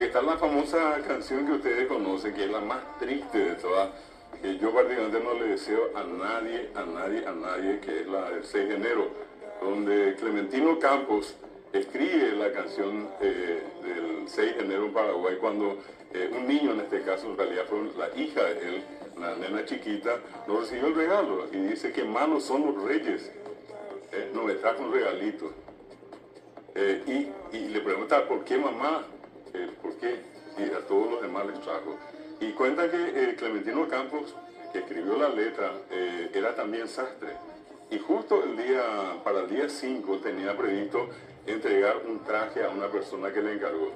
Está la famosa canción que ustedes conocen, que es la más triste de todas, que yo particularmente no le deseo a nadie, que es la del 6 de enero, donde Clementino Campos escribe la canción del 6 de enero en Paraguay, cuando un niño, en este caso en realidad fue la hija de él, una nena chiquita, no recibió el regalo y dice que malos son los reyes, no me trajo un regalito. Y le pregunta, ¿por qué mamá? ¿Por qué? Y a todos los demás les trajo. Y cuenta que Clementino Campos, que escribió la letra, era también sastre. Y justo para el día 5 tenía previsto entregar un traje a una persona que le encargó.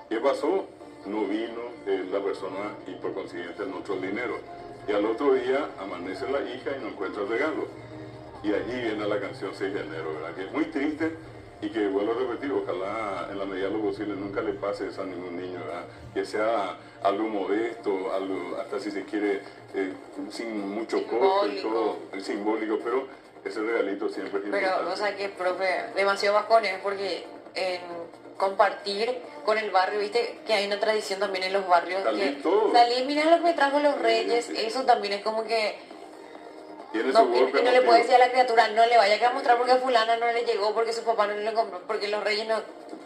¿Qué pasó? No vino la persona y por consiguiente no entró el dinero. Y al otro día amanece la hija y no encuentra el regalo. Y allí viene la canción 6 de enero, ¿verdad? Que es muy triste y que, vuelvo a repetir, ojalá en la medida de lo posible nunca le pase eso a ningún niño, ¿verdad? Que sea algo modesto, algo, hasta si se quiere, sin mucho costo y todo, simbólico, pero ese regalito siempre es importante. Pero, o sea que, profe, demasiado bajones, porque en compartir con el barrio, viste que hay una tradición también en los barrios, Salir que todo. salir, mira lo que me trajo los reyes, eso también es como que... Tiene No, su golpe y no le emotivo. puede decir a la criatura, no le vaya a mostrar porque a fulana no le llegó, porque su papá no le compró, porque los reyes no...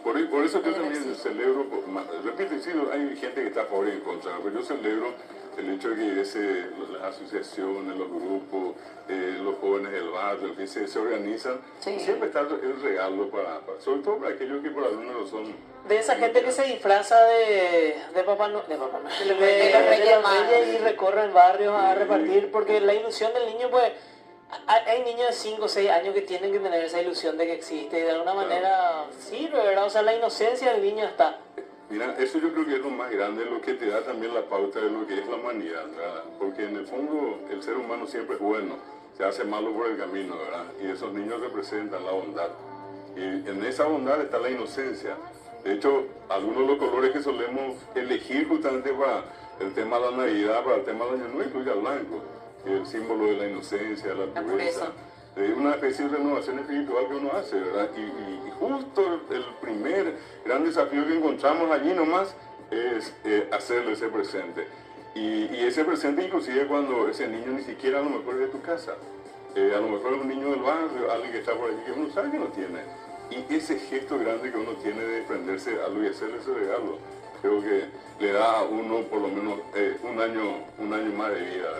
Por eso yo No, también sí. celebro, repito, sí, hay gente que está a favor y en contra, pero yo celebro el hecho de que las asociaciones, los grupos, los jóvenes del barrio, que se organizan, Sí. y siempre está el regalo sobre todo para aquellos que por alguna razón... De esa gente que se disfraza de Papá Noel, de los Reyes Magos. y recorre el barrio a repartir, porque la ilusión del niño, pues, hay niños de 5 o 6 años que tienen que tener esa ilusión de que existe y de alguna manera sirve, ¿verdad? O sea, la inocencia del niño está. Mira, eso yo creo que es lo más grande, lo que te da también la pauta de lo que es la humanidad, ¿verdad? Porque en el fondo el ser humano siempre es bueno, se hace malo por el camino, ¿verdad? Y esos niños representan la bondad. Y en esa bondad está la inocencia. De hecho, algunos de los colores que solemos elegir justamente para el tema de la Navidad, para el tema del Año Nuevo, incluye el blanco, que es el símbolo de la inocencia, la La pureza. pureza. Es una especie de renovación espiritual que uno hace, ¿verdad? Y justo el primer gran desafío que encontramos allí nomás es hacerle ese presente. Y ese presente inclusive cuando ese niño ni siquiera a lo mejor es de tu casa. A lo mejor es un niño del barrio, alguien que está por allí que uno sabe que no tiene. Y ese gesto grande que uno tiene de prenderse algo y hacerle ese regalo, creo que le da a uno por lo menos un año más de vida, ¿verdad?